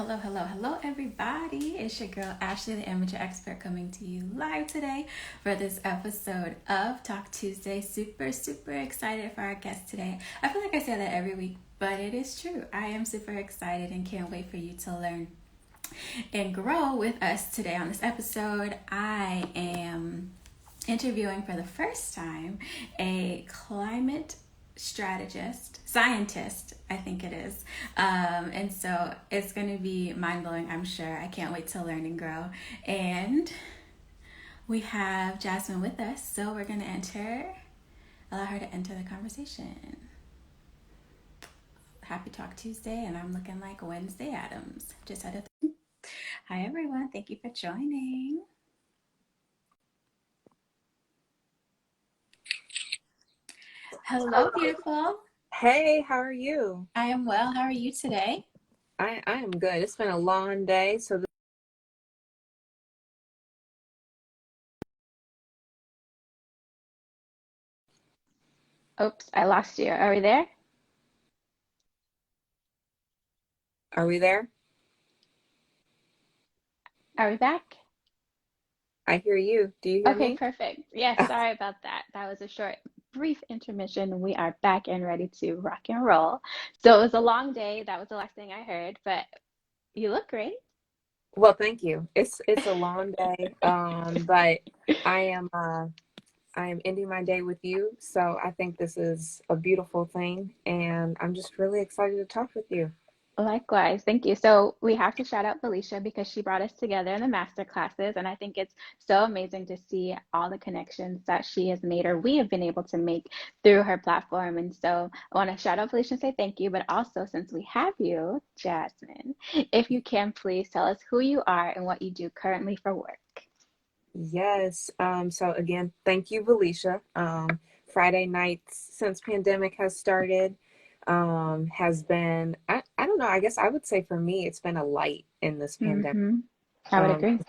Hello, everybody. It's your girl, Ashley, the amateur expert, coming to you live today for this episode of Talk Tuesday. Super excited for our guest today. I feel like I say that every week, but it is true. I am super excited and can't wait for you to learn and grow with us today on this episode. I am interviewing for the first time a climate scientist, I think it is. And so it's going to be mind blowing, I'm sure. I can't wait to learn and grow. And we have Jasmine with us, so we're going to allow her to enter the conversation. Happy Talk Tuesday, and I'm looking like Wednesday Addams. Just had a Hi, everyone. Thank you for joining. Hello, beautiful. Hey, how are you? I am well. How are you today? I am good. It's been a long day, so Oops, I lost you. Are we there? are we there? Are we back? I hear you. Do you hear Okay, me? perfect. Yes, sorry about that. That was a short, brief intermission. We are back and ready to rock and roll. So it was a long day. That was the last thing I heard, but you look great. Well, thank you. It's a long day, but I am I am ending my day with you, so I think this is a beautiful thing, and I'm just really excited to talk with you. Likewise, thank you. So we have to shout out Felicia because she brought us together in the master classes, and I think it's so amazing to see all the connections that she has made or we have been able to make through her platform. And so I want to shout out Felicia and say thank you, but also since we have you, Jasmine, if you can please tell us who you are and what you do currently for work. Yes. So again, thank you, Felicia. Friday nights since pandemic has started, has been, I don't know, I guess I would say for me, it's been a light in this pandemic. Mm-hmm. I would Um, agree.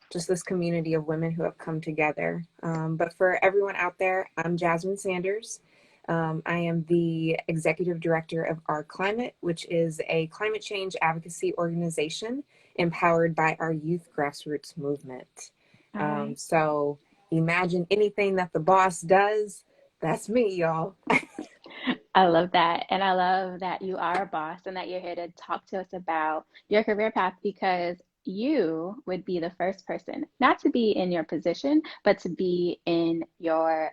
just this community of women who have come together. But for everyone out there, I'm Jasmine Sanders. I am the executive director of Our Climate, which is a climate change advocacy organization empowered by our youth grassroots movement. All right. So imagine anything that the boss does, that's me, y'all. I love that. And I love that you are a boss and that you're here to talk to us about your career path because you would be the first person, not to be in your position, but to be in your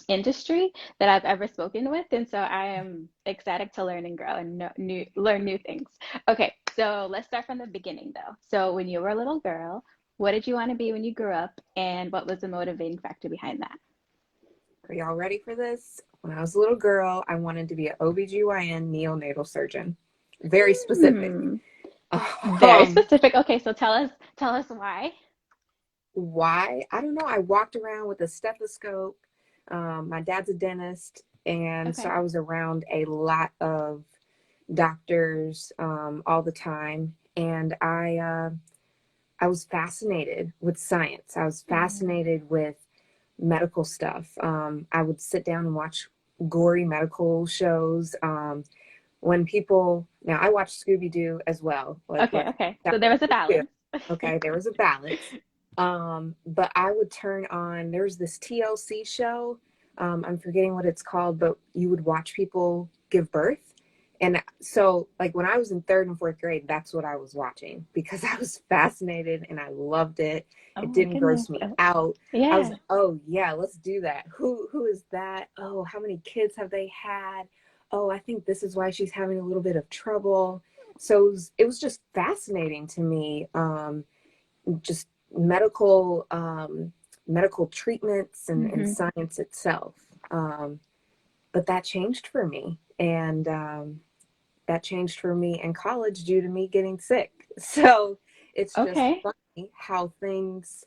industry that I've ever spoken with. And so I am ecstatic to learn and grow and learn new things. Okay, so let's start from the beginning though. So when you were a little girl, what did you want to be when you grew up, and what was the motivating factor behind that? Are y'all ready for this? When I was a little girl, I wanted to be an OBGYN neonatal surgeon. Very specific. Hmm. Very Um, specific. Okay, so tell us why. why? I don't know. I walked around with a stethoscope. My dad's a dentist, and so Okay. I was around a lot of doctors all the time. And I was fascinated with science. I was Mm. fascinated with medical stuff. I would sit down and watch gory medical shows. When people now I watch Scooby Doo as well. Like Okay, let's okay. So there was a balance. okay, there was a balance. But I would turn on, there's this TLC show. I'm forgetting what it's called, but you would watch people give birth. And so, like, when I was in third and fourth grade, that's what I was watching because I was fascinated and I loved it. Oh It my didn't goodness. gross me out. I was Yeah. like, oh, yeah, let's do that. Who is that? Oh, how many kids have they had? Oh, I think this is why she's having a little bit of trouble. So it was just fascinating to me. Just medical medical treatments and Hmm. science itself. But that changed for me, and that changed for me in college due to me getting sick. So it's just Okay, funny how things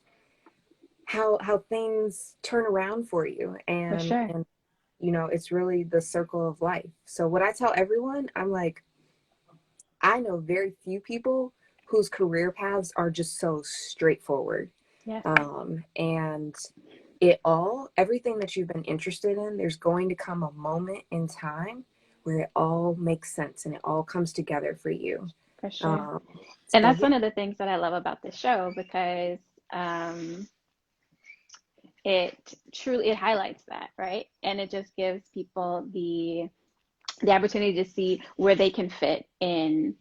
turn around for you, for sure. and it's really the circle of life. So what I tell everyone, I'm like, I know very few people whose career paths are just so straightforward. Yes. And everything that you've been interested in, there's going to come a moment in time where it all makes sense and it all comes together for you. For sure. Um, And so that's yeah, one of the things that I love about this show because um, it highlights that, right? And it just gives people the opportunity to see where they can fit in,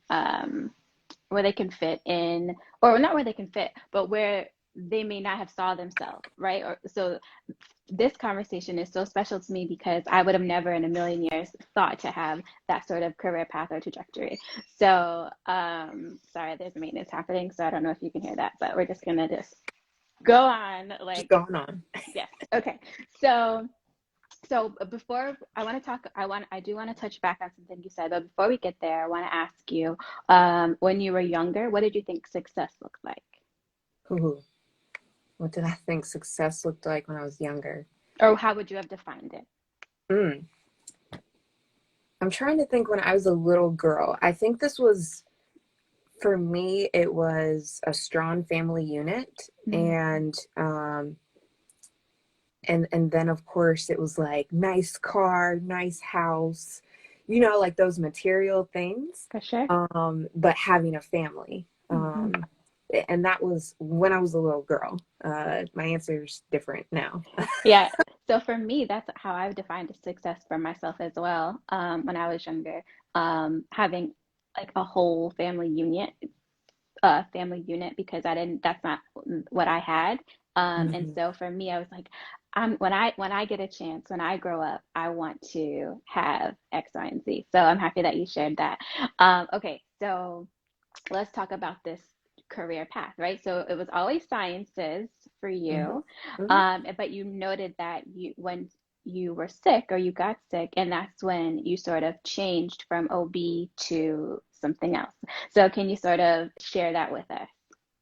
where they can fit in, or not where they can fit, but where they may not have saw themselves, right? Or so this conversation is so special to me because I would have never in a million years thought to have that sort of career path or trajectory. So, sorry, there's maintenance happening, so I don't know if you can hear that, but we're just gonna just go on, just like, going on. yes, okay. So, so before I want to talk, I do want to touch back on something you said, but before we get there, I want to ask you, when you were younger, what did you think success looked like? Ooh, what did I think success looked like when I was younger? Or how would you have defined it? Mm. I'm trying to think when I was a little girl. I think this was, for me, it was a strong family unit. Mm, And then of course it was like nice car, nice house, like those material things. for sure. But having a family. Hmm. And that was when I was a little girl. My answer's different now. Yeah. So for me, that's how I've defined success for myself as well. When I was younger, having like a whole family unit because that's not what I had. And Mhm. so for me, I was like, when I get a chance, when I grow up, I want to have X, Y, and Z. So I'm happy that you shared that. Okay, so let's talk about this career path, right? So it was always sciences for Mhm. you, Mhm. but you noted that when you were sick or you got sick, and that's when you sort of changed from OB to something else. So can you sort of share that with us?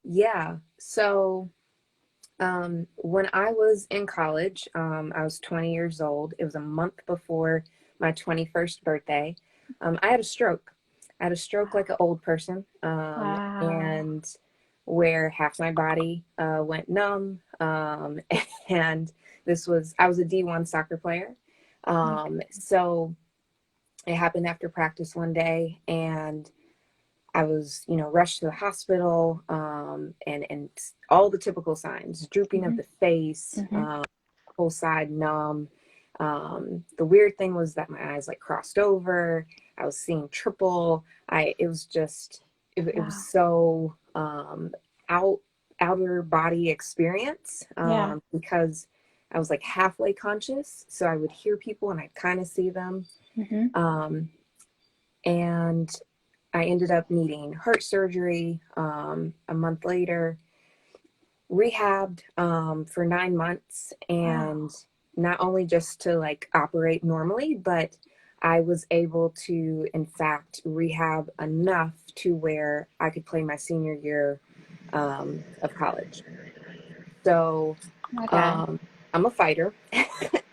Yeah. So when I was in college, I was 20 years old. It was a month before my 21st birthday. I had a stroke. I had a stroke like an old person, Wow. and where half my body went numb. And I was a D1 soccer player. So it happened after practice one day, and I was, rushed to the hospital, and all the typical signs, drooping of Mm-hmm. the face, Mm-hmm. whole side numb. The weird thing was that my eyes like crossed over. I was seeing triple. It was just, it was Wow. so out outer body experience, Yeah. because I was like halfway conscious, so I would hear people and I'd kind of see them. Mm-hmm. Um, and I ended up needing heart surgery a month later, rehabbed for 9 months, Wow. and not only just to like operate normally, but I was able to, in fact, rehab enough to where I could play my senior year of college. So Oh my God. um, I'm a fighter,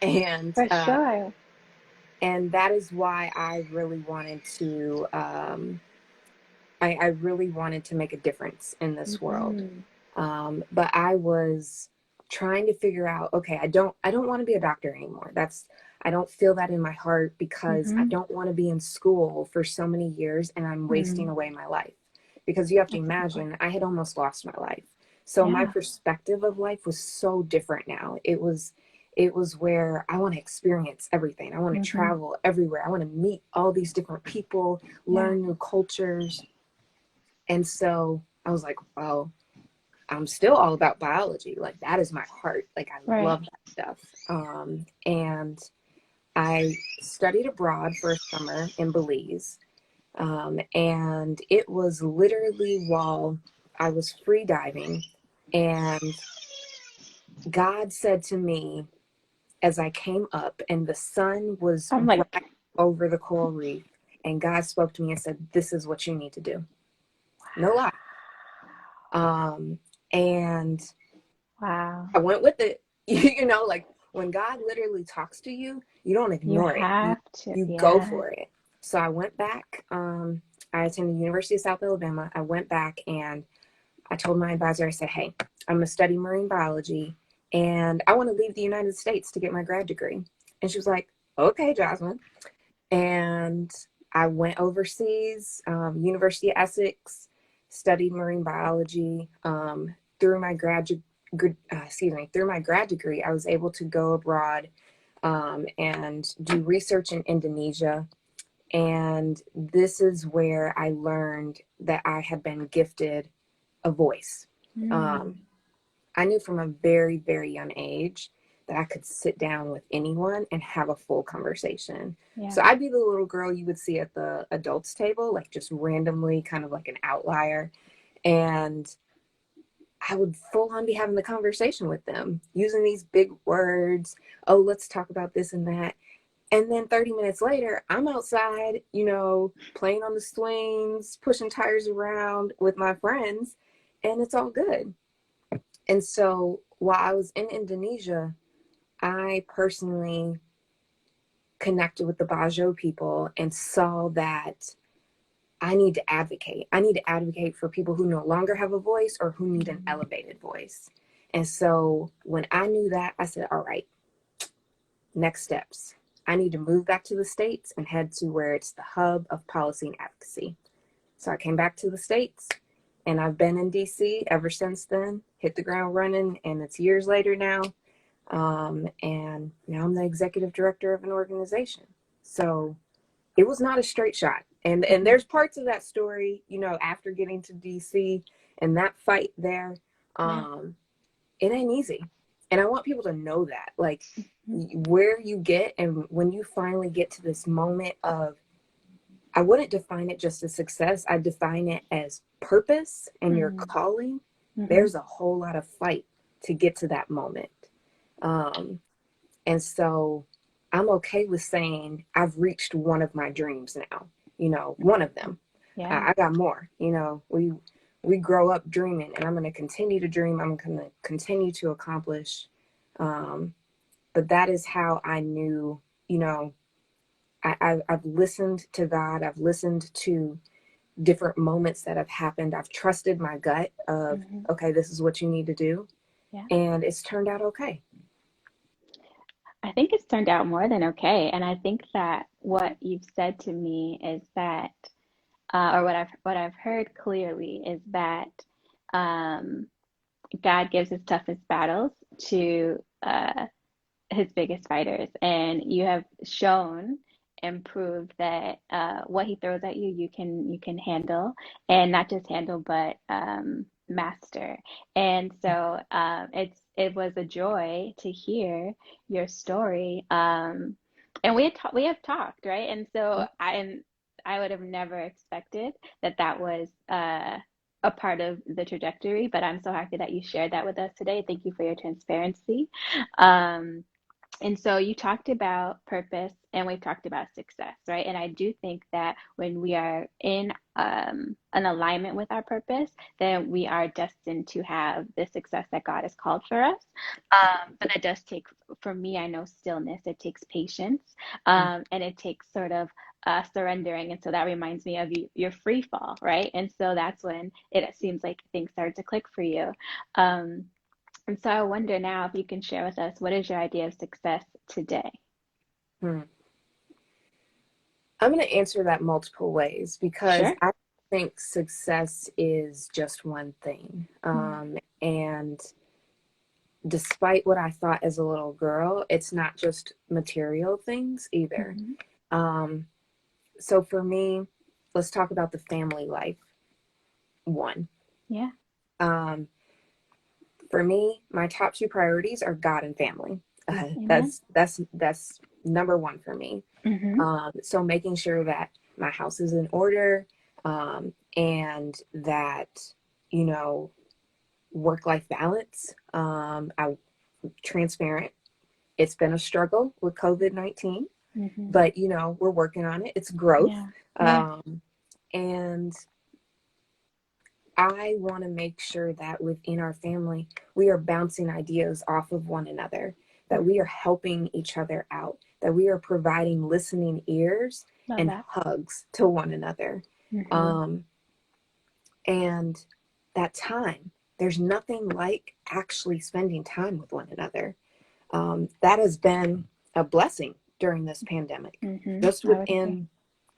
and For sure. and that is why I really wanted to make a difference in this world. Mm-hmm. But I was trying to figure out, okay, I don't want to be a doctor anymore. I don't feel that in my heart because I Mm-hmm. don't want to be in school for so many years and I'm wasting Mm. away my life. Because you have to That's a good point. imagine, I had almost lost my life. So my Yeah. perspective of life was so different now. It was where I want to experience everything. I want to Mm-hmm. travel everywhere. I want to meet all these different people, Yeah. learn new cultures. And so I was like, well, I'm still all about biology. Like that is my heart. Like I Right. love that stuff. And I studied abroad for a summer in Belize. And it was literally while I was free diving, and God said to me as I came up and the sun was I'm bright like, over the coral reef, and God spoke to me and said, "This is what you need to do." No lie. Um, and wow. I went with it. Like when God literally talks to you, you don't You ignore it. You have to. you go Yeah. for it. So I went back. I attended the University of South Alabama. I went back and I told my advisor, I said, "Hey, I'm gonna study marine biology and I want to leave the United States to get my grad degree." And she was like, "Okay, Jasmine." And I went overseas, University of Essex, studied marine biology. Through my through my grad degree, I was able to go abroad and do research in Indonesia. And this is where I learned that I had been gifted a voice. I knew from a very, very young age that I could sit down with anyone and have a full conversation. Yeah. So I'd be the little girl you would see at the adults table, like just randomly, kind of like an outlier. And I would full on be having the conversation with them using these big words. Oh, let's talk about this and that. And then 30 minutes later, I'm outside, playing on the swings, pushing tires around with my friends, and it's all good. And so while I was in Indonesia, I personally connected with the Bajo people and saw that I need to advocate. I need to advocate for people who no longer have a voice or who need an elevated voice. And so when I knew that, I said, all right, next steps. I need to move back to the States and head to where it's the hub of policy and advocacy. So I came back to the States, and I've been in DC ever since then, hit the ground running, and it's years later now. And now I'm the executive director of an organization. So it was not a straight shot. And there's parts of that story, after getting to DC and that fight there, it ain't easy. And I want people to know that, like, where you get and when you finally get to this moment of, I wouldn't define it just as success. I define it as purpose and your calling. There's a whole lot of fight to get to that moment. And so I'm okay with saying I've reached one of my dreams now, one of them. Yeah. I got more, we grow up dreaming, and I'm going to continue to dream. I'm going to continue to accomplish. But that is how I knew, I've listened to God. I've listened to different moments that have happened. I've trusted my gut of, okay, this is what you need to do. Yeah. And it's turned out okay. I think it's turned out more than okay. And I think that what you've said to me is that, or what I've heard clearly is that God gives his toughest battles to his biggest fighters, and you have shown and proved that what he throws at you, you can handle, and not just handle, but master. And so it was a joy to hear your story. And we have talked, right? And so I would have never expected that was a part of the trajectory, but I'm so happy that you shared that with us today. Thank you for your transparency. And so you talked about purpose and we've talked about success, right? And I do think that when we are in an alignment with our purpose, then we are destined to have the success that God has called for us. But it does take, for me, I know stillness, it takes patience, and it takes sort of surrendering. And so that reminds me of your free fall, right? And so that's when it seems like things start to click for you. And so I wonder now if you can share with us, what is your idea of success today? I'm going to answer that multiple ways because Sure. I think success is just one thing. And despite what I thought as a little girl, it's not just material things either. So for me, let's talk about the family life. One. Yeah. For me, my top two priorities are God and family. That's number one for me. So making sure that my house is in order, and that, work-life balance. I'm transparent. It's been a struggle with COVID-19, but we're working on it. It's growth. And I want to make sure that within our family, we are bouncing ideas off of one another, that we are helping each other out, that we are providing listening ears and hugs to one another. And that time, there's nothing like actually spending time with one another. That has been a blessing during this pandemic. Just within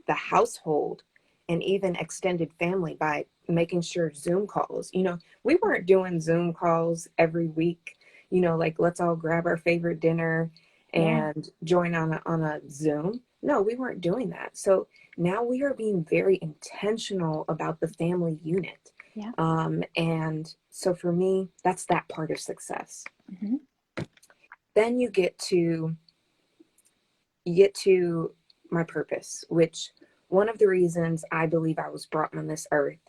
the household and even extended family by making sure Zoom calls, we weren't doing Zoom calls every week, like let's all grab our favorite dinner and join on a Zoom. No, we weren't doing that. So now we are being very intentional about the family unit. Yeah. And so for me, that's that part of success. Mm-hmm. Then you get to my purpose, which one of the reasons I believe I was brought on this earth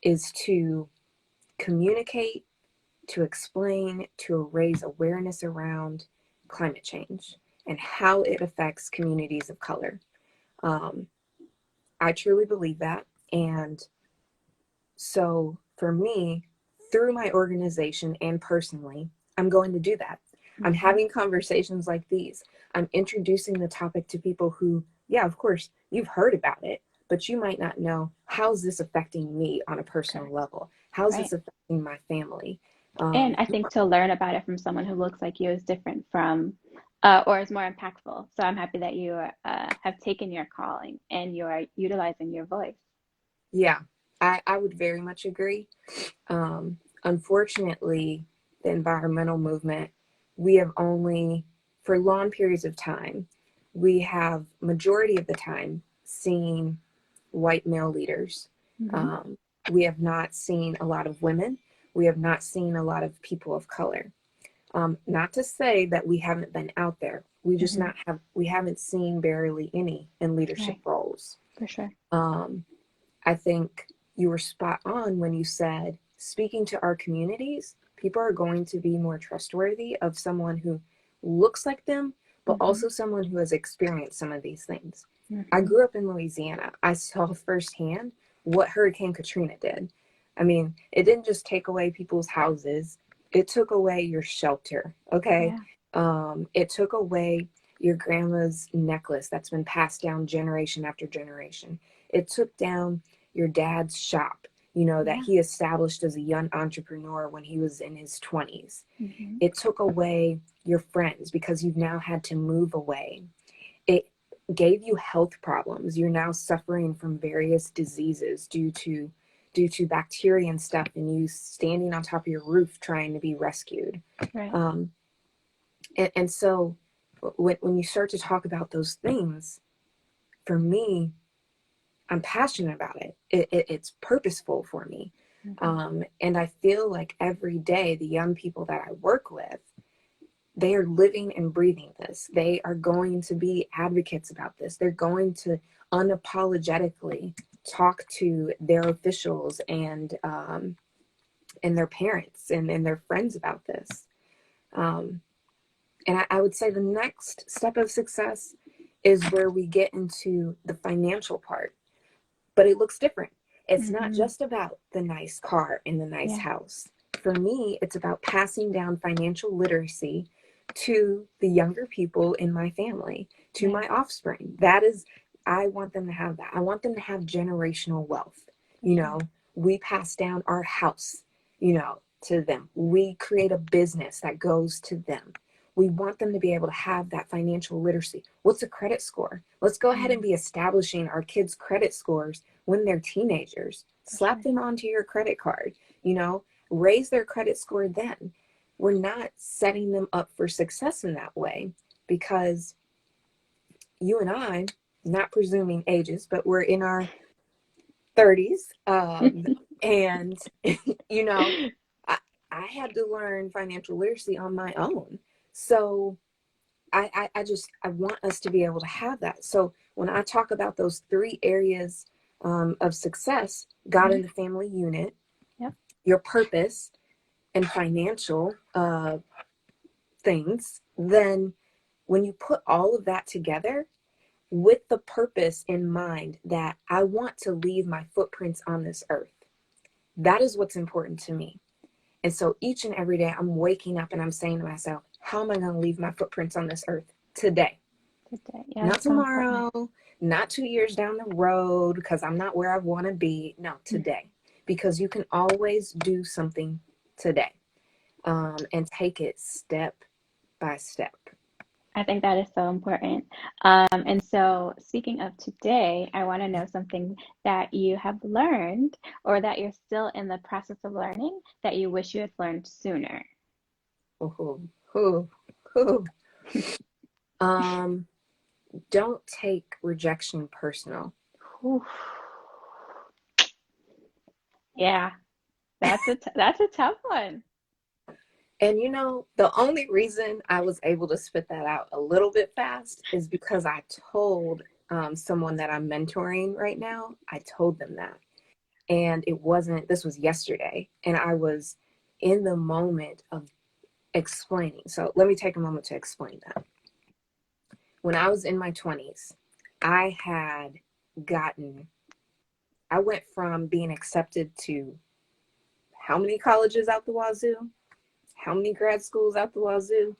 is to communicate, to explain, to raise awareness around climate change and how it affects communities of color. I truly believe that. And so for me, through my organization and personally, I'm going to do that. I'm having conversations like these. I'm introducing the topic to people who, yeah, of course, you've heard about it, but you might not know, how's this affecting me on a personal level? How's this affecting my family? And I think to learn about it from someone who looks like you is different from, or is more impactful. So I'm happy that you have taken your calling and you are utilizing your voice. Yeah, I would very much agree. Unfortunately, the environmental movement, we have only, for long periods of time, we have majority of the time seen white male leaders. We have not seen a lot of women. We have not seen a lot of people of color. Not to say that we haven't been out there. We just we haven't seen barely any in leadership roles. For sure. I think you were spot on when you said, speaking to our communities, people are going to be more trustworthy of someone who looks like them, but also someone who has experienced some of these things. I grew up in Louisiana. I saw firsthand what Hurricane Katrina did. I mean, it didn't just take away people's houses. It took away your shelter, okay? Yeah. It took away your grandma's necklace that's been passed down generation after generation. It took down your dad's shop, that he established as a young entrepreneur when he was in his 20s. It took away your friends because you've now had to move away. It gave you health problems. You're now suffering from various diseases due to bacteria and stuff, and you standing on top of your roof trying to be rescued. Right. And so when you start to talk about those things, for me, I'm passionate about it. It's purposeful for me. And I feel like every day, the young people that I work with, they are living and breathing this. They are going to be advocates about this. They're going to unapologetically talk to their officials and their parents and their friends about this. And I would say the next step of success is where we get into the financial part. But it looks different. It's not just about the nice car and the nice house. For me, it's about passing down financial literacy to the younger people in my family, to my offspring. That is, I want them to have that. I want them to have generational wealth. We pass down our house, to them. We create a business that goes to them. We want them to be able to have that financial literacy. What's a credit score? Let's go ahead and be establishing our kids' credit scores when they're teenagers. Slap them onto your credit card, raise their credit score then. We're not setting them up for success in that way because you and I, not presuming ages, but we're in our 30s. And, I had to learn financial literacy on my own. So I want us to be able to have that. So when I talk about those three areas of success, God in the family unit, your purpose, and financial things, then when you put all of that together with the purpose in mind that I want to leave my footprints on this earth, that is what's important to me. And so each and every day I'm waking up and I'm saying to myself, how am I going to leave my footprints on this earth today? Not tomorrow, not 2 years down the road because I'm not where I want to be. No, today. Because you can always do something today and take it step by step. I think that is so important. And so, speaking of today, I want to know something that you have learned or that you're still in the process of learning that you wish you had learned sooner. Ooh, ooh, ooh. Um, don't take rejection personal. Whew. Yeah, that's a tough one. And the only reason I was able to spit that out a little bit fast is because I told someone that I'm mentoring right now. I told them that. And this was yesterday. And I was in the moment of explaining. So let me take a moment to explain that. When I was in my 20s, I went from being accepted to how many colleges out the wazoo, how many grad schools out the wazoo,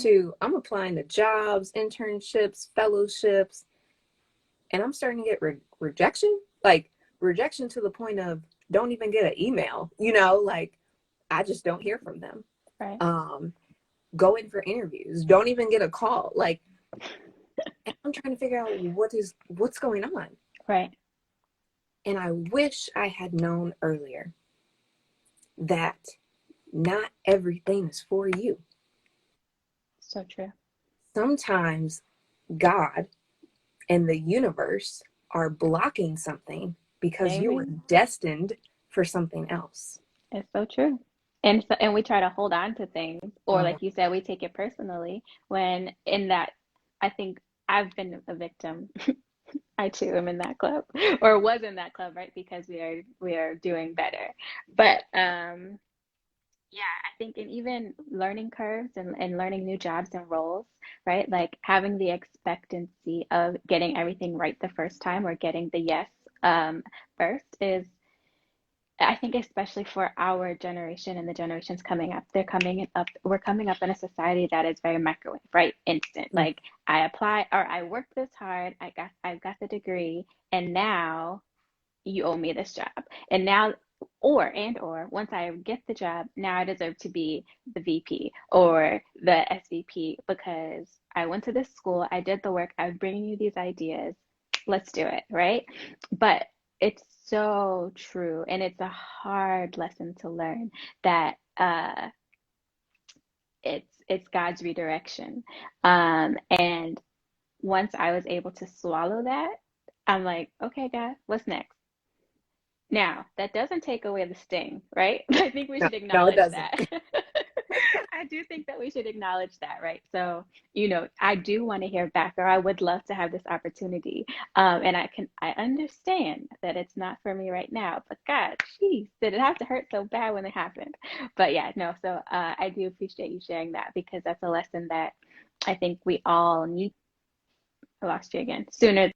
to I'm applying to jobs, internships, fellowships, and I'm starting to get rejection, like rejection to the point of don't even get an email, like I just don't hear from them. Right. Go in for interviews, don't even get a call. Like, and I'm trying to figure out what's going on. Right. And I wish I had known earlier that not everything is for you. So true. Sometimes God and the universe are blocking something because you were Amen. destined for something else. It's so true. And we try to hold on to things, or Oh, like you said, we take it personally when in that I think I've been a victim. I too am in that club or was in that club, right? Because we are doing better. But yeah, I think in even learning curves and learning new jobs and roles, right? Like having the expectancy of getting everything right the first time or getting the yes first is I think especially for our generation and the generations coming up, we're coming up in a society that is very microwave, right? Instant. mm, Like I apply or I worked this hard, I've got the degree, and now you owe me this job. And now or once I get the job, now I deserve to be the VP or the SVP because I went to this school, I did the work, I'm bringing you these ideas. Let's do it, right? But it's so true, and it's a hard lesson to learn that it's God's redirection. And once I was able to swallow that, I'm like, okay, God, what's next? Now, that doesn't take away the sting, right? I think we no, should no, it acknowledge doesn't. that. I do think that we should acknowledge that, right? So, I do want to hear back, or I would love to have this opportunity. And I understand that it's not for me right now, but God, geez, did it have to hurt so bad when it happened? But yeah, no, so I do appreciate you sharing that because that's a lesson that I think we all need. I lost you again, sooner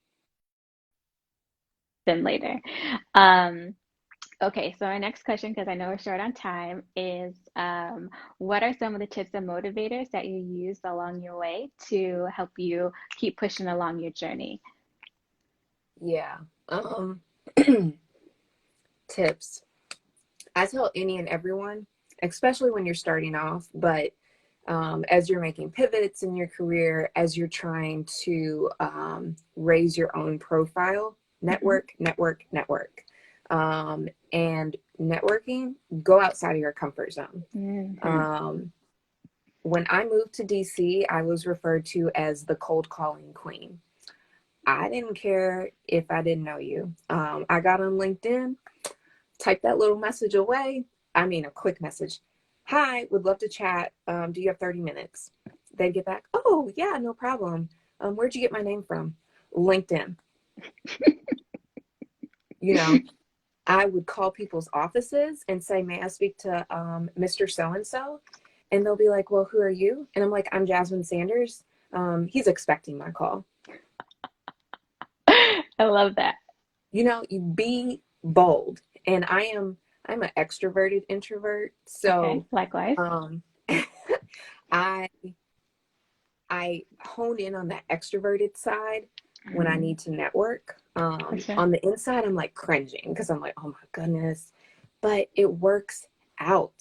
than later. Um, Okay, so our next question, because I know we're short on time, is what are some of the tips and motivators that you use along your way to help you keep pushing along your journey? Yeah. Um, tips. I tell any and everyone, especially when you're starting off, but as you're making pivots in your career, as you're trying to raise your own profile, Hmm. network. And networking, go outside of your comfort zone. Hmm. Um, when I moved to DC, I was referred to as the cold calling queen. I didn't care if I didn't know you. I got on LinkedIn, typed that little message away. I mean, a quick message. Hi, would love to chat. Do you have 30 minutes? They'd get back. Oh, yeah, no problem. Where'd you get my name from? LinkedIn. You know, I would call people's offices and say, may I speak to Mr. So-and-so? And they'll be like, well, who are you? And I'm like, I'm Jasmine Sanders. He's expecting my call. I love that. You be bold. And I'm an extroverted introvert. Okay, So likewise. um, I I hone in on that extroverted side when I Hmm. need to network. For sure. On the inside, I'm like cringing because I'm like, oh my goodness. But it works out.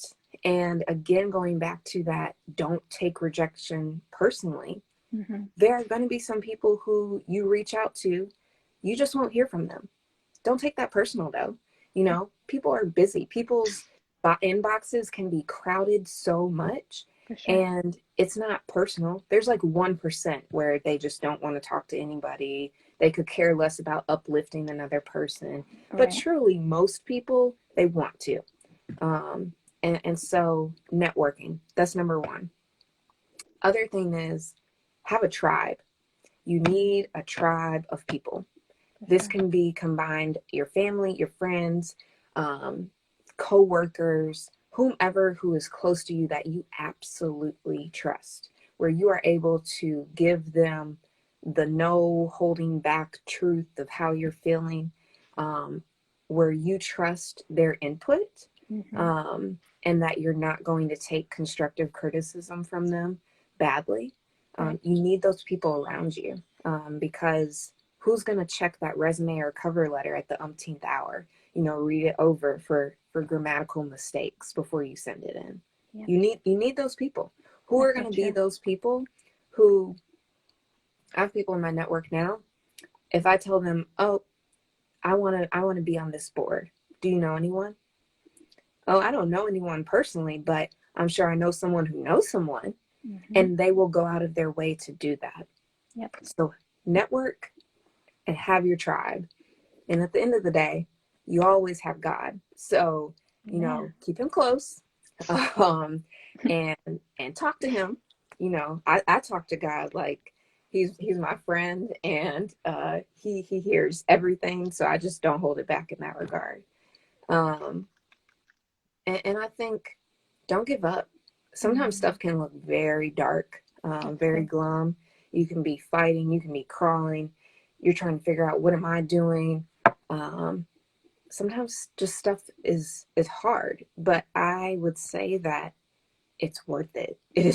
And again, going back to that, don't take rejection personally. Mm-hmm. There are going to be some people who you reach out to, you just won't hear from them. Don't take that personal though. You know, people are busy. People's inboxes can be crowded so much, For sure. and it's not personal. There's like 1% where they just don't want to talk to anybody. They could care less about uplifting another person. But Right. truly, most people, they want to. Um, and so networking, that's number one. Other thing is have a tribe. You need a tribe of people. For This sure. can be combined your family, your friends, um, co-workers, whomever who is close to you that you absolutely trust, where you are able to give them the no holding back truth of how you're feeling, um, where you trust their input, Mm-hmm. um, and that you're not going to take constructive criticism from them badly. Right. You need those people around you, because who's going to check that resume or cover letter at the umpteenth hour? You know, read it over for grammatical mistakes before you send it in. Yep. You need those people. Who are That's so going to be true. those people? Who I have people in my network now. If I tell them, oh, I want to be on this board, do you know anyone? Oh, I don't know anyone personally, but I'm sure I know someone who knows someone, Mm-hmm. and they will go out of their way to do that. Yep. So network and have your tribe. And at the end of the day, you always have God. So, Amen. keep him close, um, and talk to him. I talk to God like he's my friend, and he hears everything. So I just don't hold it back in that regard. Um, and I think don't give up. Sometimes Mm-hmm. stuff can look very dark, That's very good. glum. You can be fighting, you can be crawling. You're trying to figure out, what am I doing? Um, Sometimes just stuff is hard, but I would say that it's worth it. Mm-hmm.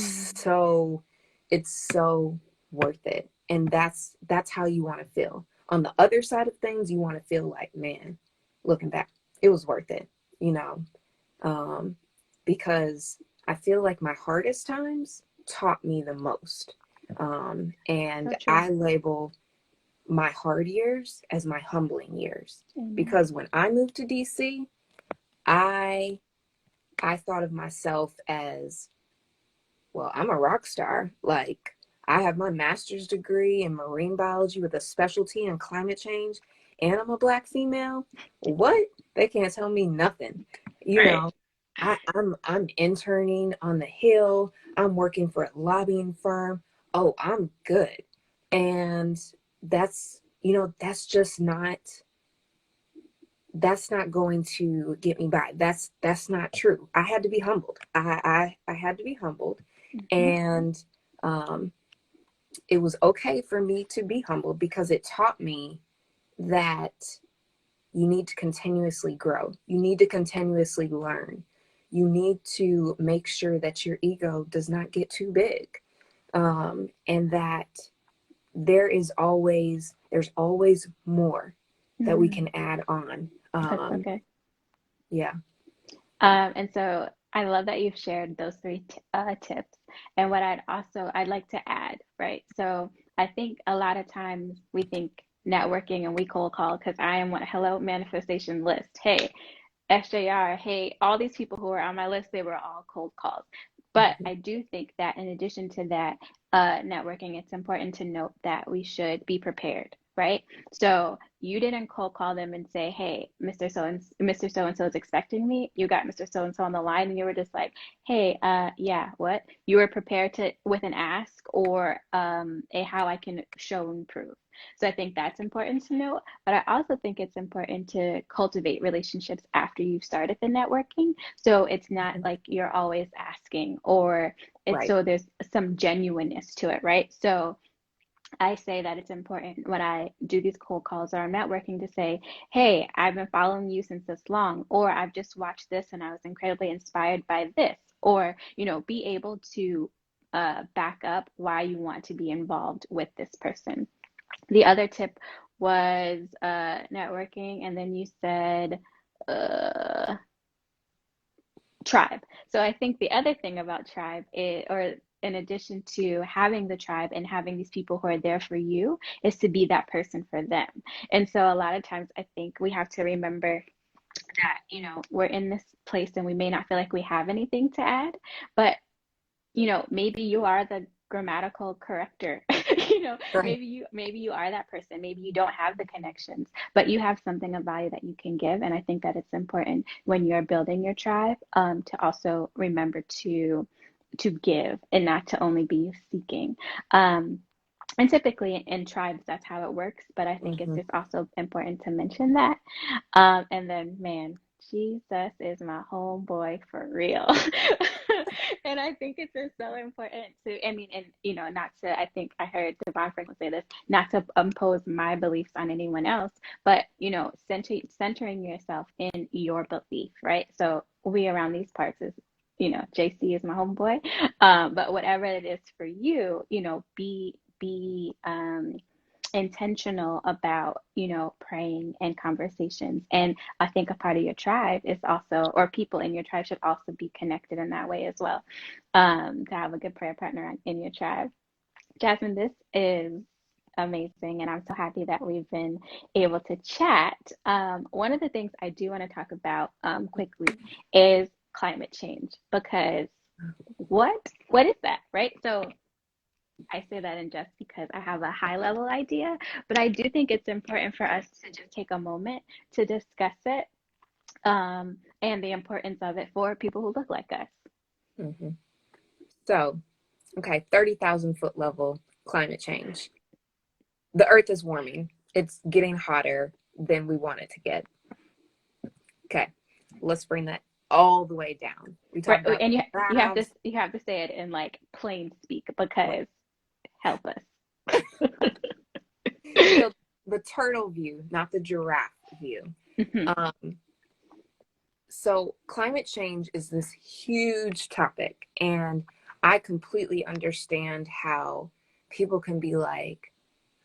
It's so worth it. And that's how you want to feel. On the other side of things, you want to feel like, man, looking back, it was worth it, you know. Um, because I feel like my hardest times taught me the most. So And true. I label my hard years as my humbling years, Amen. because when I moved to DC, I I thought of myself as, well, I'm a rock star. Like, I have my master's degree in marine biology with a specialty in climate change, and I'm a Black female. What? They can't tell me nothing. You Right. know, I'm interning on the Hill. I'm working for a lobbying firm. Oh, I'm good. And that's just not that's not going to get me by. That's not true. I had to be humbled. I had to be humbled, Mm-hmm. and um, it was okay for me to be humbled, because it taught me that you need to continuously grow. You need to continuously learn. You need to make sure that your ego does not get too big, and that there's always more that we Mm-hmm. can add on. That's so good. Yeah. And so I love that you've shared those three tips. And what I'd like to add, right? So I think a lot of times we think networking and we cold call because I am what hello manifestation list. Hey, SJR, hey, all these people who are on my list, they were all cold calls. But I do think that in addition to that, networking, it's important to note that we should be prepared, right? So you didn't cold call them and say, hey, Mr. So and so is expecting me. You got Mr. So and so on the line, and you were just like, hey, yeah, what? You were prepared to with an ask or a how I can show and prove. So I think that's important to note. But I also think it's important to cultivate relationships after you've started the networking. So it's not like you're always asking, or it's Right. so there's some genuineness to it, right? So I say that it's important when I do these cold calls or I'm networking to say, hey, I've been following you since this long, or I've just watched this and I was incredibly inspired by this, or, be able to back up why you want to be involved with this person. The other tip was networking, and then you said uh, tribe. So I think the other thing about tribe is, or in addition to having the tribe and having these people who are there for you, is to be that person for them. And so a lot of times I think we have to remember that, we're in this place and we may not feel like we have anything to add, but maybe you are the grammatical corrector. Right. maybe you are that person. Maybe you don't have the connections, but you have something of value that you can give. And I think that it's important when you're building your tribe, to also remember to give and not to only be seeking. And typically in tribes, that's how it works. But I think it's Mm-hmm. just also important to mention that. And then, man, Jesus is my homeboy for real. And I think it's just so important to, I mean, and, not to, I think I heard Devon Franklin say this, not to impose my beliefs on anyone else, but, centering yourself in your belief, right? So we around these parts is, JC is my homeboy. But whatever it is for you, be intentional about praying and conversations. And I think a part of your tribe is also, or people in your tribe should also be connected in that way as well, to have a good prayer partner in your tribe. Jasmine, this is amazing, and I'm so happy that we've been able to chat. One of the things I do want to talk about, quickly, is climate change, because what is that, right? So I say that in jest because I have a high level idea, but I do think it's important for us to just take a moment to discuss it, and the importance of it for people who look like us. Mm-hmm. So, okay, 30,000 foot level climate change. The earth is warming. It's getting hotter than we want it to get. Okay, let's bring that all the way down. We talk Right, about and you have to labs. say it in like plain speak, because help us. So the turtle view, not the giraffe view. Mhm. So climate change is this huge topic, and I completely understand how people can be like,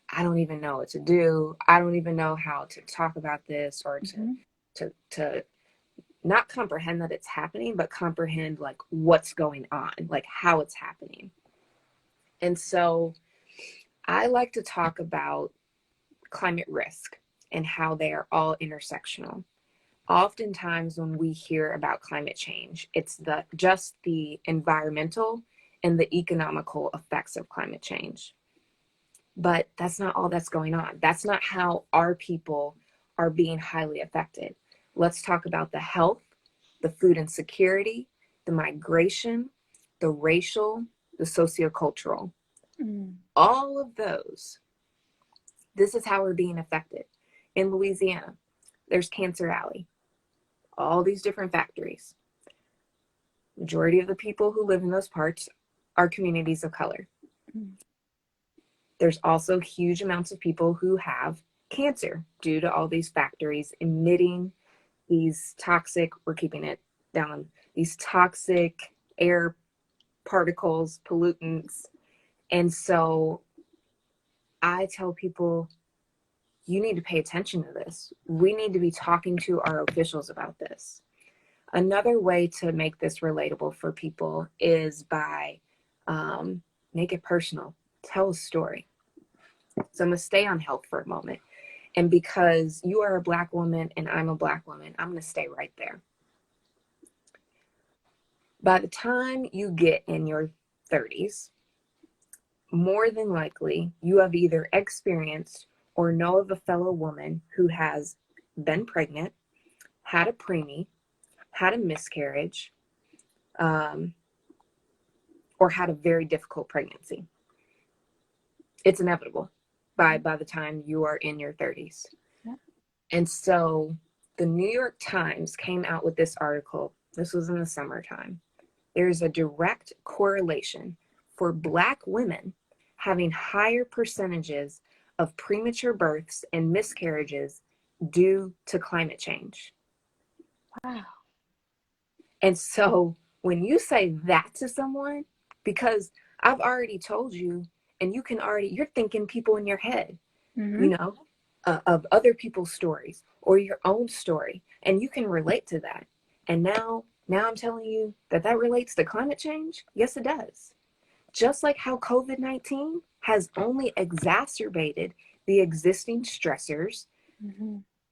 I don't even know what to do. I don't even know how to talk about this, or Mhm. to not comprehend that it's happening, but comprehend like what's going on, like how it's happening. And so I like to talk about climate risk and how they are all intersectional. Oftentimes when we hear about climate change, it's just the environmental and the economical effects of climate change. But that's not all that's going on. That's not how our people are being highly affected. Let's talk about the health, the food insecurity, the migration, the racial, the sociocultural. Mm. All of those, this is how we're being affected. In Louisiana, there's Cancer Alley, all these different factories. Majority of the people who live in those parts are communities of color. Mm. There's also huge amounts of people who have cancer due to all these factories emitting these toxic, we're keeping it down, these toxic air particles, pollutants. And so I tell people, you need to pay attention to this. We need to be talking to our officials about this. Another way to make this relatable for people is by make it personal. Tell a story. So I'm going to stay on health for a moment. And because you are a Black woman and I'm a Black woman, I'm going to stay right there. By the time you get in your 30s, more than likely you have either experienced or know of a fellow woman who has been pregnant, had a preemie, had a miscarriage, or had a very difficult pregnancy. It's inevitable by the time you are in your 30s. Yeah. And so the New York Times came out with this article. This was in the summertime. There's a direct correlation for Black women having higher percentages of premature births and miscarriages due to climate change. Wow. And so when you say that to someone, because I've already told you, and you can already, you're thinking people in your head, Mm-hmm. you know, of other people's stories or your own story, and you can relate to that. And now I'm telling you that relates to climate change. Yes, it does. just like how COVID-19 has only exacerbated the existing stressors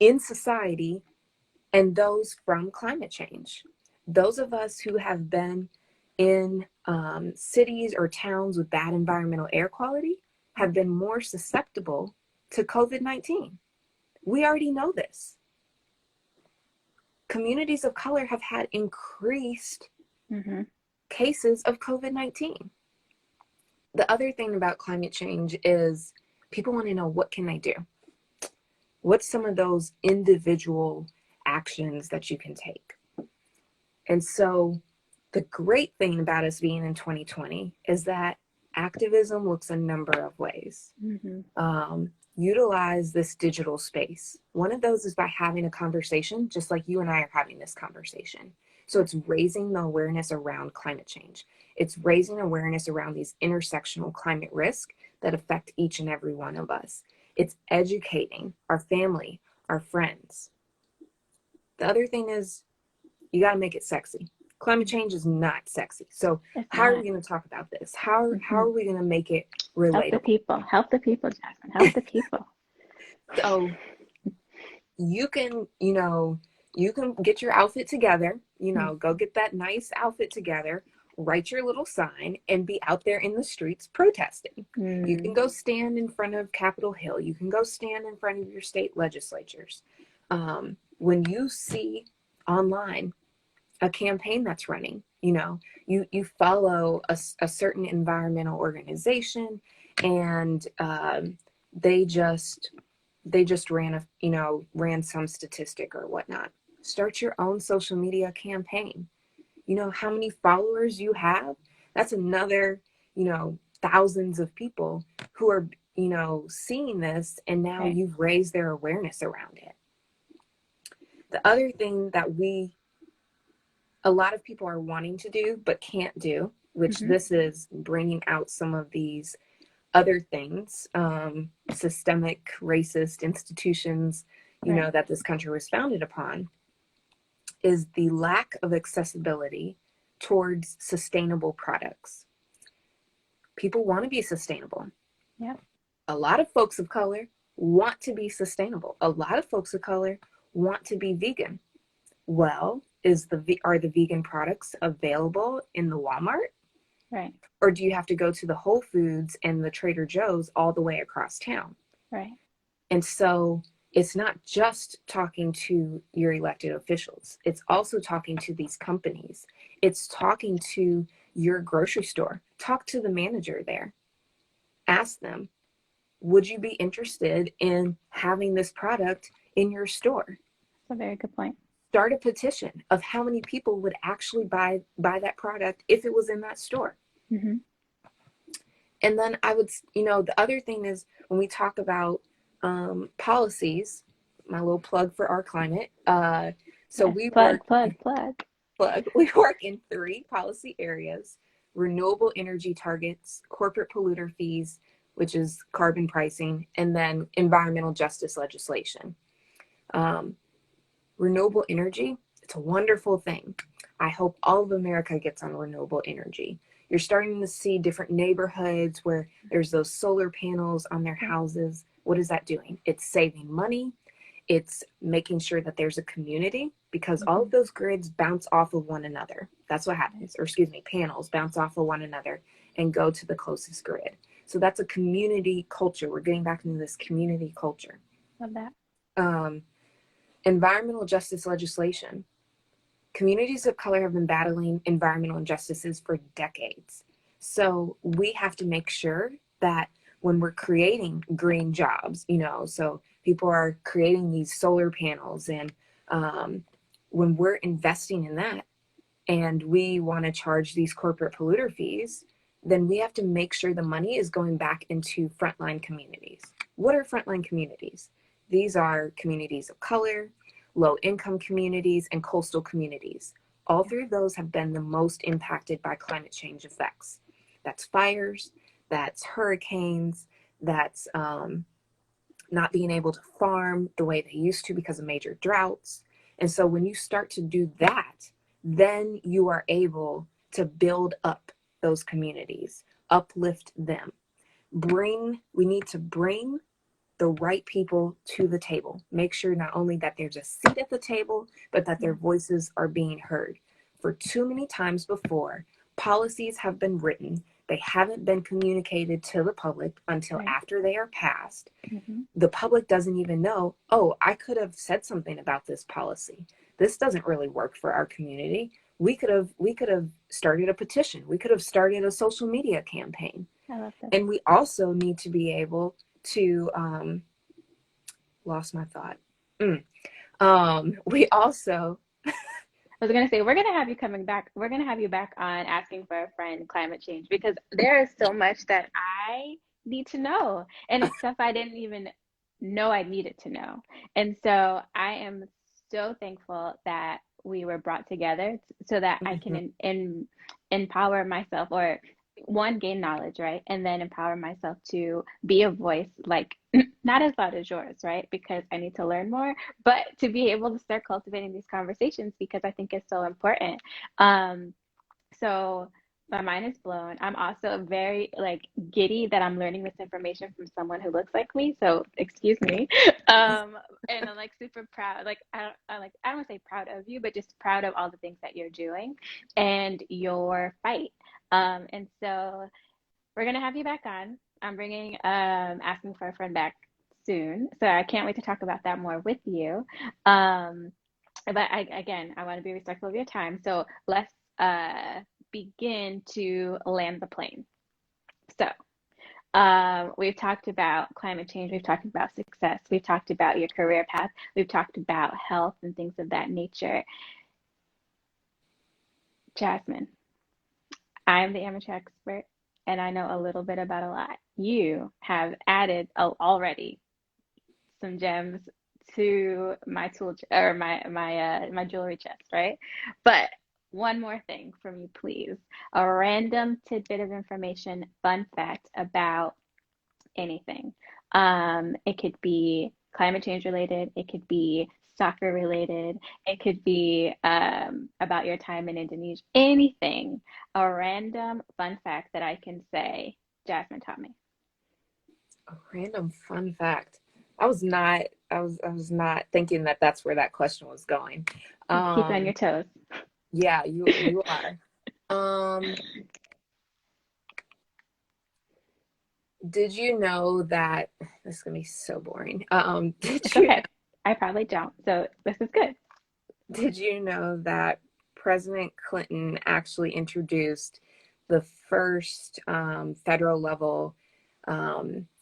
in society and those from climate change. Those of us who have been in cities or towns with bad environmental air quality have been more susceptible to COVID-19. We already know this. Communities of color have had increased cases of COVID-19. The other thing about climate change is people want to know, what can I do? What's some of those individual actions that you can take? And so the great thing about us being in 2020 is that activism looks a number of ways. Utilize this digital space. One of those is by having a conversation, just like you and I are having this conversation. So it's raising the awareness around climate change. It's raising awareness around these intersectional climate risks that affect each and every one of us. It's educating our family, our friends. The other thing is, you got to make it sexy. Climate change is not sexy. So how are we going to talk about this? How are we going to make it relatable? Help the people, Jasmine. Help the people. So you can get your outfit together, go get that nice outfit together, write your little sign, and be out there in the streets protesting. You can go stand in front of Capitol Hill. You can go stand in front of your state legislatures. When you see online a campaign that's running, you follow a certain environmental organization, and they just ran some statistic or whatnot. Start your own social media campaign. How many followers you have, that's another, thousands of people who are, seeing this, and now you've raised their awareness around it. The other thing that a lot of people are wanting to do but can't do, which this is bringing out some of these other things, systemic racist institutions, that this country was founded upon, is the lack of accessibility towards sustainable products. People want to be sustainable. Yeah. A lot of folks of color want to be sustainable. A lot of folks of color want to be vegan. Well, are the vegan products available in the Walmart? Right. Or do you have to go to the Whole Foods and the Trader Joe's all the way across town? Right. And so it's not just talking to your elected officials. It's also talking to these companies. It's talking to your grocery store. Talk to the manager there. Ask them, would you be interested in having this product in your store? That's a very good point. Start a petition of how many people would actually buy that product if it was in that store. And then I would, the other thing is, when we talk about policies, my little plug for our climate. We work in 3 policy areas: renewable energy targets, corporate polluter fees, which is carbon pricing, and then environmental justice legislation. Renewable energy, it's a wonderful thing. I hope all of America gets on renewable energy. You're starting to see different neighborhoods where there's those solar panels on their houses. What is that doing? It's saving money. It's making sure that there's a community, because all of those grids bounce off of one another. That's what happens. Or panels bounce off of one another and go to the closest grid. So that's a community culture. We're getting back into this community culture. Love that. Environmental justice legislation. Communities of color have been battling environmental injustices for decades. So we have to make sure that when we're creating green jobs, so people are creating these solar panels, and when we're investing in that and we want to charge these corporate polluter fees, then we have to make sure the money is going back into frontline communities. What are frontline communities? These are communities of color, low-income communities, and coastal communities. All 3 of those have been the most impacted by climate change effects. That's fires, that's hurricanes, that's not being able to farm the way they used to because of major droughts. And so when you start to do that, then you are able to build up those communities. uplift them. We need to bring the right people to the table. Make sure not only that there's a seat at the table, but that their voices are being heard. For too many times before, policies have been written, they haven't been communicated to the public until after they are passed. The public doesn't even know, oh, I could have said something about this policy. This doesn't really work for our community. We could have started a petition. We could have started a social media campaign. I love that. And we also need to be able to lost my thought. We also I was going to say, we're going to have you coming back. We're going to have you back on Asking for a Friend Climate Change, because there is so much that I need to know. And it's stuff I didn't even know I needed to know. And so I am so thankful that we were brought together so that I can empower myself, or one, gain knowledge, right? And then empower myself to be a voice, like not as loud as yours, right? Because I need to learn more, but to be able to start cultivating these conversations, because I think it's so important. So my mind is blown. I'm also very like giddy that I'm learning this information from someone who looks like me. So excuse me. And I'm like super proud. Like I don't want to say proud of you, but just proud of all the things that you're doing and your fight. And so we're gonna have you back on. I'm bringing Asking for a Friend back soon, so I can't wait to talk about that more with you. But I want to be respectful of your time. So let's begin to land the plane. So we've talked about climate change, we've talked about success, we've talked about your career path, we've talked about health and things of that nature. Jasmine, I'm the amateur expert, and I know a little bit about a lot. You have added already some gems to my tool or my jewelry chest, right? But one more thing from you, please. A random tidbit of information, fun fact about anything. It could be climate change related, it could be soccer related, it could be about your time in Indonesia, anything. A random fun fact that I can say, Jasmine taught me. A random fun fact. I was not thinking that that's where that question was going. Keep you on your toes. Yeah, you are. Did you know that this is gonna be so boring? It's okay. I probably don't. So this is good. Did you know that President Clinton actually introduced the first federal level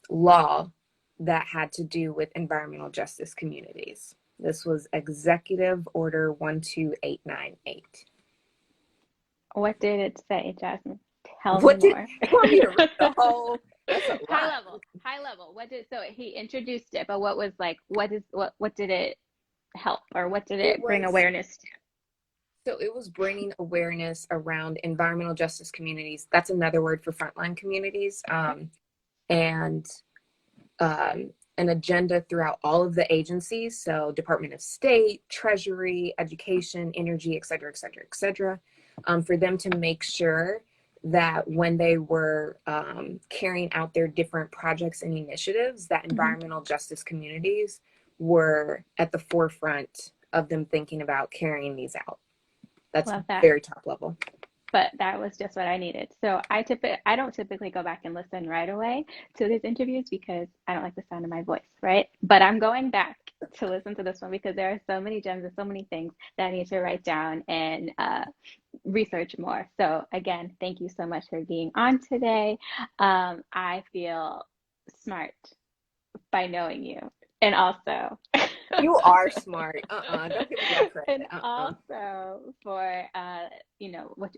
law that had to do with environmental justice communities? This was Executive Order 12898. What did it say, Jasmine? Tell What me did more. you want me to read the whole? That's a lot. High level. What did so he introduced it, but what did it help, or what did it bring awareness to? So it was bringing awareness around environmental justice communities. That's another word for frontline communities. And an agenda throughout all of the agencies. So Department of State, Treasury, Education, Energy, et cetera, et cetera, et cetera, for them to make sure that when they were carrying out their different projects and initiatives, that environmental justice communities were at the forefront of them thinking about carrying these out. That's very top level. But that was just what I needed. So I don't typically go back and listen right away to these interviews because I don't like the sound of my voice, right? But I'm going back to listen to this one because there are so many gems and so many things that I need to write down and research more. So again, thank you so much for being on today. I feel smart by knowing you. And also, you are smart. Don't give me that credit. And also for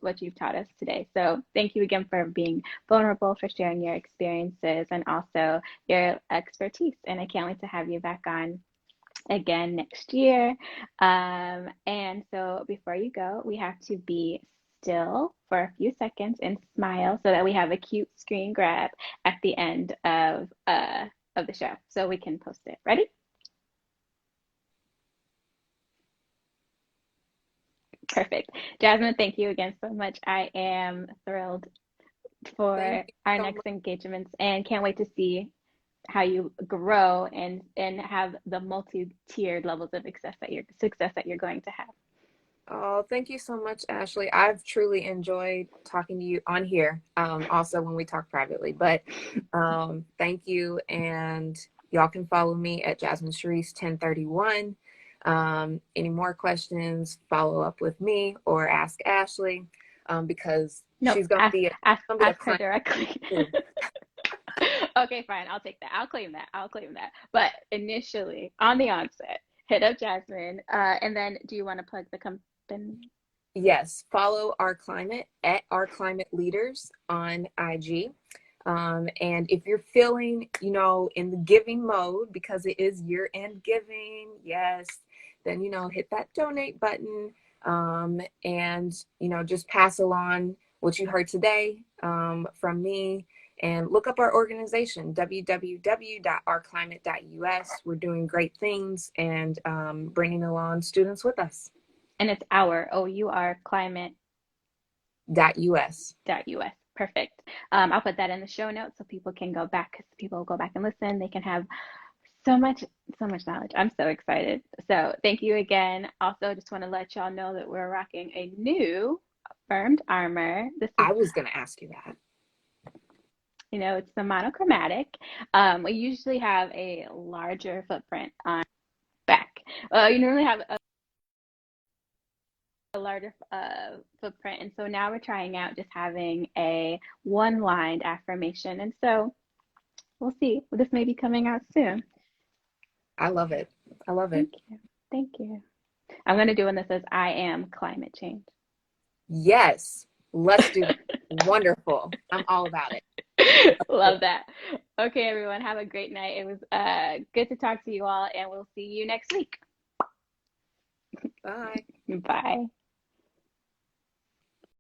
what you've taught us today. So thank you again for being vulnerable, for sharing your experiences and also your expertise. And I can't wait to have you back on again next year. And so before you go, we have to be still for a few seconds and smile so that we have a cute screen grab at the end of the show so we can post it. Ready? Perfect. Jasmine, thank you again so much. I am thrilled for Thank you our so next much. engagements, and can't wait to see how you grow and have the multi-tiered levels of success that you're going to have. Oh, thank you so much, Ashley. I've truly enjoyed talking to you on here, also when we talk privately. But thank you. And y'all can follow me at Jasmine Sharice 1031. Any more questions, follow up with me or ask Ashley, because Nope, she's gonna be a ask her client directly. too. Okay, fine. I'll take that. I'll claim that. I'll claim that. But initially, on the onset, hit up Jasmine. And then do you want to plug the company? Yes, follow Our Climate at Our Climate Leaders on IG. And if you're feeling, in the giving mode, because it is year-end giving, yes, then, hit that donate button, and, just pass along what you heard today, from me, and look up our organization, www.ourclimate.us. We're doing great things and bringing along students with us. And it's our climate .us. .us. Perfect. I'll put that in the show notes so people can go back, because people will go back and listen. They can have so much knowledge. I'm so excited. So thank you again. Also, just want to let y'all know that we're rocking a new firmed armor. This is, I was going to ask you that. it's the monochromatic. We usually have a larger footprint on back. You normally have a larger footprint, and so now we're trying out just having a one-lined affirmation. And so we'll see. This may be coming out soon. I love it. I love it. Thank you. Thank you. I'm going to do one that says, I am climate change. Yes, let's do that. Wonderful. I'm all about it. Love that. Okay, everyone, have a great night. It was good to talk to you all, and we'll see you next week. Bye. Bye.